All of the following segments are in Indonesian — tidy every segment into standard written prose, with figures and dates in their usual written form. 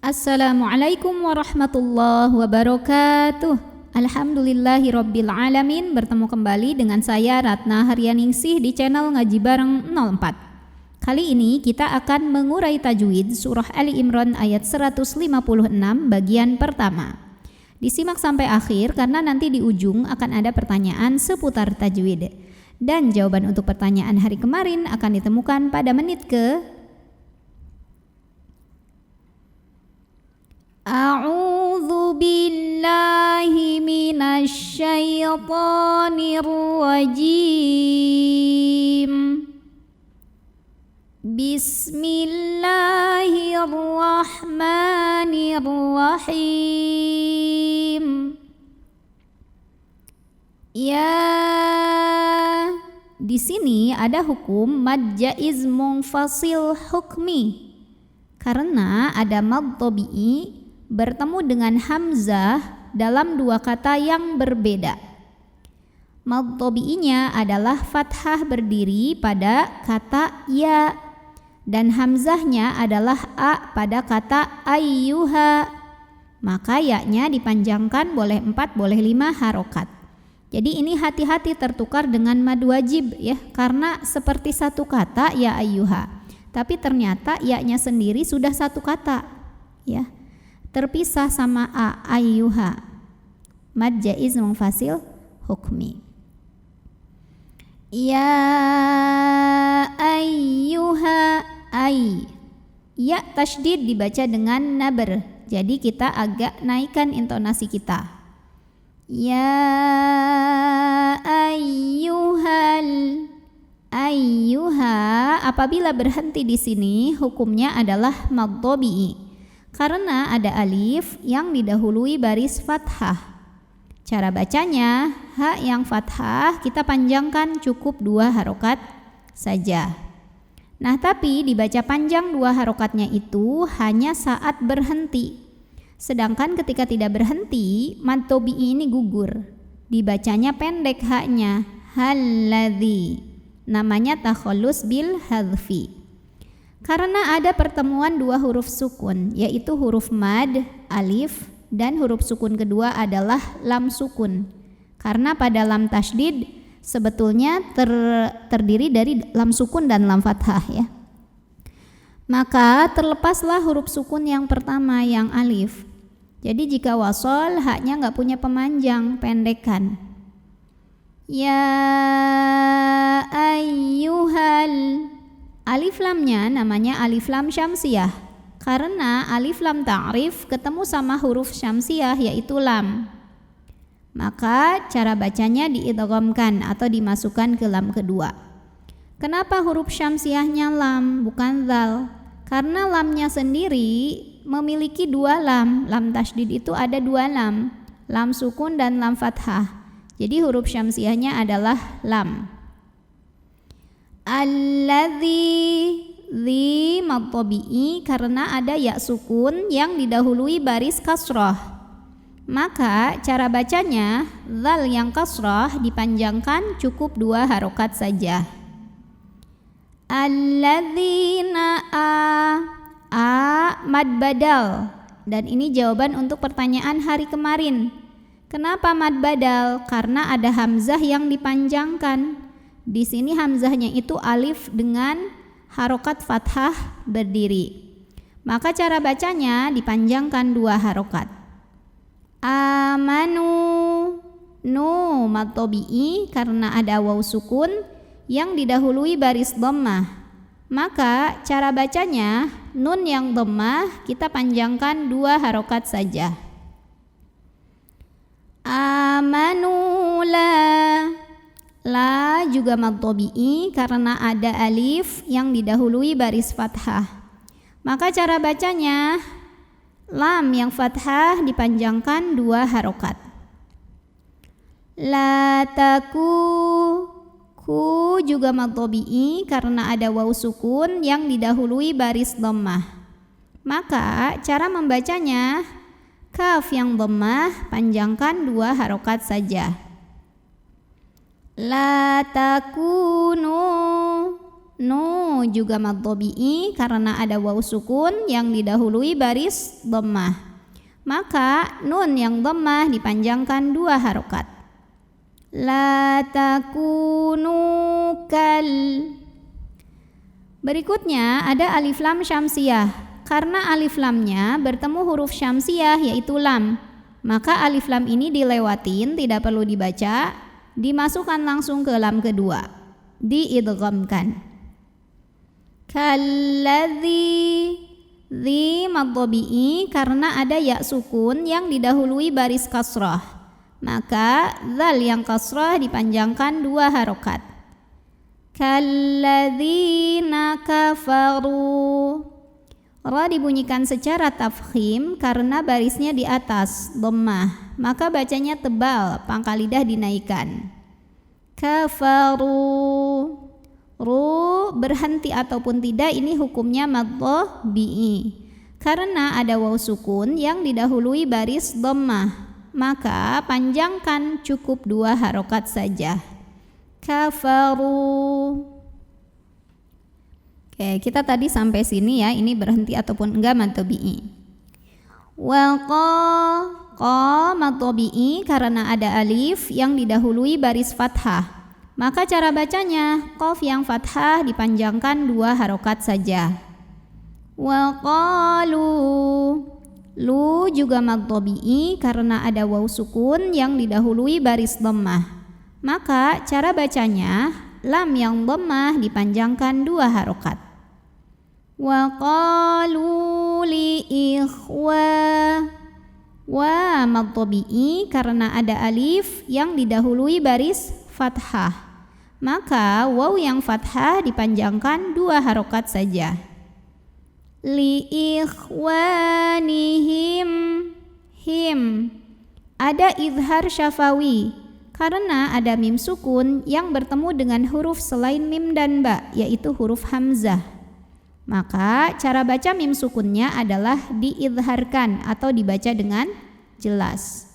Assalamualaikum warahmatullahi wabarakatuh. Alhamdulillahirabbil alamin. Bertemu kembali dengan saya Ratna Haryaningsih di channel Ngaji Bareng 04. Kali ini kita akan mengurai tajwid surah Ali Imran ayat 156 bagian pertama. Disimak sampai akhir karena nanti di ujung akan ada pertanyaan seputar tajwid. Dan jawaban untuk pertanyaan hari kemarin akan ditemukan pada menit ke A'udzu billahi minasy syaithanir rajim. Bismillahirrahmanirrahim. Ya, di sini ada hukum mad jaiz munfasil hukmi. Karena ada mad tabi'i bertemu dengan hamzah dalam dua kata yang berbeda. Mad tabi'inya adalah fathah berdiri pada kata ya dan hamzahnya adalah a pada kata ayyuha. Maka ya-nya dipanjangkan boleh 4 boleh 5 harokat. Jadi ini hati-hati tertukar dengan mad wajib ya, karena seperti satu kata ya ayyuha. Tapi ternyata ya-nya sendiri sudah satu kata ya. Terpisah sama a ayyuha. Mad jaiz munfasil hukmi. Ya ayyuha ay. Ya tasydid dibaca dengan naber. Jadi kita agak naikkan intonasi kita. Ya ayyuhal. Ayyuha apabila berhenti di sini hukumnya adalah mad tabi'i. Karena ada alif yang didahului baris fathah. Cara bacanya, ha yang fathah kita panjangkan cukup 2 harokat saja. Nah tapi dibaca panjang 2 harokatnya itu hanya saat berhenti. Sedangkan ketika tidak berhenti, mad tabi'i ini gugur. Dibacanya pendek haknya, halladzi. Namanya takhallus bil hadfi. Karena ada pertemuan 2 huruf sukun, yaitu huruf mad, alif, dan huruf sukun kedua adalah lam sukun. Karena pada lam tasydid sebetulnya terdiri dari lam sukun dan lam fathah ya. Maka terlepaslah huruf sukun yang pertama yang alif. Jadi jika wasol haknya nggak punya pemanjang, pendekkan. Ya ayyuhal. Alif lamnya namanya alif lam syamsiyah. Karena alif lam ta'rif ketemu sama huruf syamsiyah yaitu lam. Maka cara bacanya diidghamkan atau dimasukkan ke lam kedua. Kenapa huruf syamsiyahnya lam bukan dzal? Karena lamnya sendiri memiliki 2 lam. Lam tasydid itu ada 2 lam. Lam sukun dan lam fathah. Jadi huruf syamsiyahnya adalah lam. Alladzi zi mad tabi'i karena ada ya sukun yang didahului baris kasrah. Maka cara bacanya dzal yang kasrah dipanjangkan cukup 2 harokat saja. Alladzina a mad badal. Dan ini jawaban untuk pertanyaan hari kemarin. Kenapa mad badal? Karena ada hamzah yang dipanjangkan. Di sini hamzahnya itu alif dengan harokat fathah berdiri. Maka cara bacanya dipanjangkan 2 harokat. Amanu nu mad tabi'i karena ada waw sukun yang didahului baris dhammah. Maka cara bacanya nun yang dhammah kita panjangkan 2 harokat saja. Amanu la juga mad tabi'i karena ada alif yang didahului baris fathah. Maka cara bacanya lam yang fathah dipanjangkan 2 harokat. La taku ku juga mad tabi'i karena ada waw sukun yang didahului baris dhammah. Maka cara membacanya kaf yang dhammah panjangkan 2 harokat saja. La takunu Nu juga mad tabi'i karena ada waw sukun yang didahului baris dhammah. Maka nun yang dhammah dipanjangkan 2 harokat. La takunu kal. Berikutnya ada alif lam syamsiyah. Karena alif lamnya bertemu huruf syamsiyah yaitu lam, maka alif lam ini dilewatin, tidak perlu dibaca, dimasukkan langsung ke lam kedua, diidghamkan. Kalladzi, dzi mad tabi'i karena ada ya sukun yang didahului baris kasrah, maka dzal yang kasrah dipanjangkan 2 harokat. Kalladzina kafaru, ra dibunyikan secara tafkhim karena barisnya di atas dhammah, maka bacanya tebal, pangkal lidah dinaikkan. Kafaru, ru berhenti ataupun tidak ini hukumnya mad tabi'i karena ada waw sukun yang didahului baris dhammah, maka panjangkan cukup 2 harokat saja. Kafaru. Oke, kita tadi sampai sini ya, ini berhenti ataupun enggak mad tabi'i. Wa qa mad tabi'i karena ada alif yang didahului baris fathah. Maka cara bacanya qaf yang fathah dipanjangkan 2 harokat saja. Wa qalu, lu juga mad tabi'i karena ada waw sukun yang didahului baris dhammah. Maka cara bacanya lam yang dhammah dipanjangkan 2 harokat. Wa qalu li ikhwa, wa mad tabi'i karena ada alif yang didahului baris fathah. Maka waw yang fathah dipanjangkan 2 harokat saja. Li ikhwanihim, him ada izhar syafawi karena ada mim sukun yang bertemu dengan huruf selain mim dan ba, yaitu huruf hamzah. Maka cara baca mim sukunnya adalah diizharkan atau dibaca dengan jelas.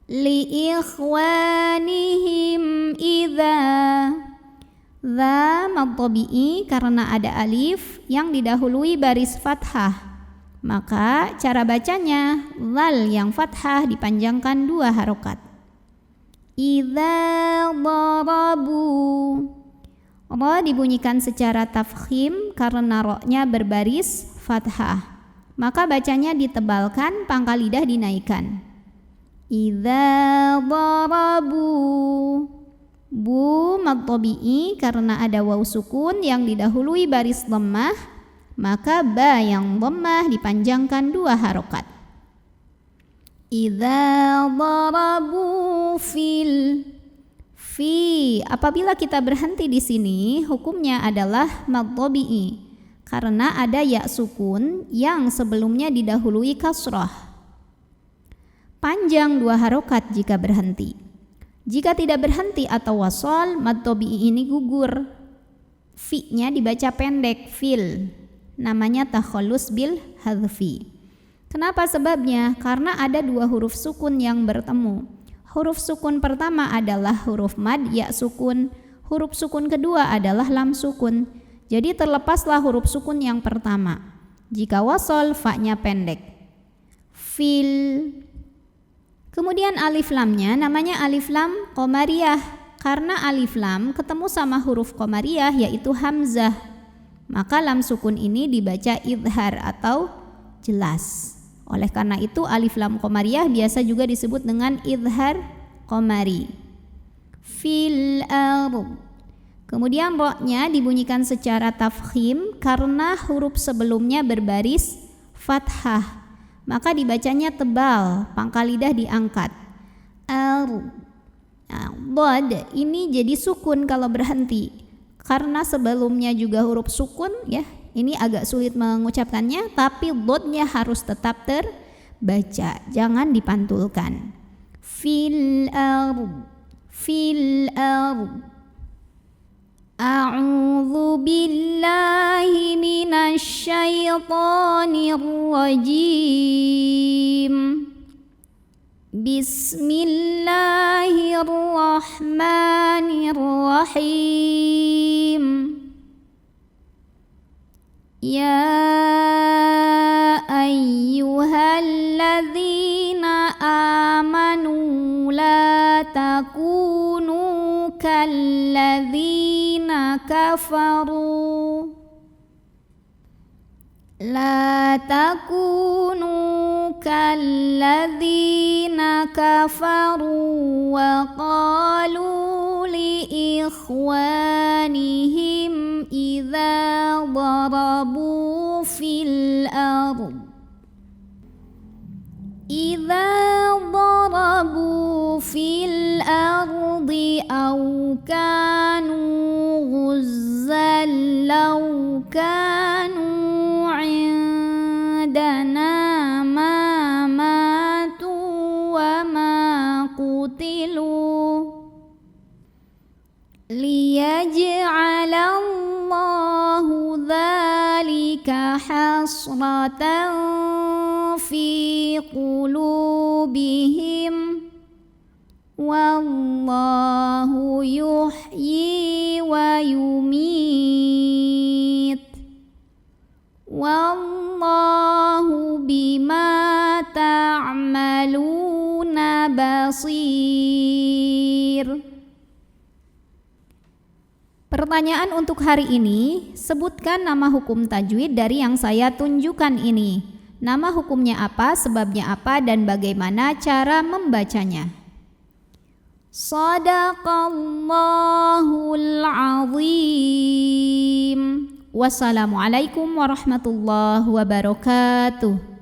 Li ikhwanihim idza, dza mad tabi'i karena ada alif yang didahului baris fathah. Maka cara bacanya dzal yang fathah dipanjangkan 2 harokat. Idza darabu, ra dibunyikan secara tafkhim karena ra-nya berbaris fathah. Maka bacanya ditebalkan, pangkal lidah dinaikkan. Idza darabu, bu mad tabi'i karena ada waw sukun yang didahului baris dhammah, maka ba yang dhammah dipanjangkan 2 harokat. Idza darabu fil, fi apabila kita berhenti di sini hukumnya adalah mad tabi'i karena ada ya sukun yang sebelumnya didahului kasrah. Panjang 2 harokat jika berhenti. Jika tidak berhenti atau wasol, mad tabi'i ini gugur. Fi-nya dibaca pendek, fil. Namanya takhallus bil hadfi. Kenapa sebabnya? Karena ada 2 huruf sukun yang bertemu. Huruf sukun pertama adalah huruf mad, ya sukun. Huruf sukun kedua adalah lam sukun. Jadi terlepaslah huruf sukun yang pertama. Jika wasol, fa-nya pendek. Fil. Kemudian alif lamnya namanya alif lam qamariyah karena alif lam ketemu sama huruf qamariyah yaitu hamzah. Maka lam sukun ini dibaca idhar atau jelas. Oleh karena itu alif lam qamariyah biasa juga disebut dengan idhar qamari. Fil ardh. Kemudian ra-nya dibunyikan secara tafkhim karena huruf sebelumnya berbaris fathah. Maka dibacanya tebal, pangkal lidah diangkat. Dhad ini jadi sukun kalau berhenti. Karena sebelumnya juga huruf sukun ya. Ini agak sulit mengucapkannya, tapi dhodnya harus tetap terbaca, jangan dipantulkan. Fil ardh, fil ardh. A'udzu billahi minasy syaithanir rajim. Bismillahirrahmanirrahim. Ya ayyuhalladzina amanu la takunu kalladzina kafaru La takunu kalladzina kafaru wa qalu li ikhwanihim idza darabu fil ard aw kanu ghuzzan law kanu indana ma matu wa ma qutilu liyaj'alallahu dzalika hasratan fi qulubihim wallahu yuhyi wa yumit wallahu bima ta'maluna basir. Pertanyaan untuk hari ini, sebutkan nama hukum tajwid dari yang saya tunjukkan ini. Nama hukumnya apa, sebabnya apa, dan bagaimana cara membacanya. Shadaqallahul azim. Wassalamualaikum warahmatullahi wabarakatuh.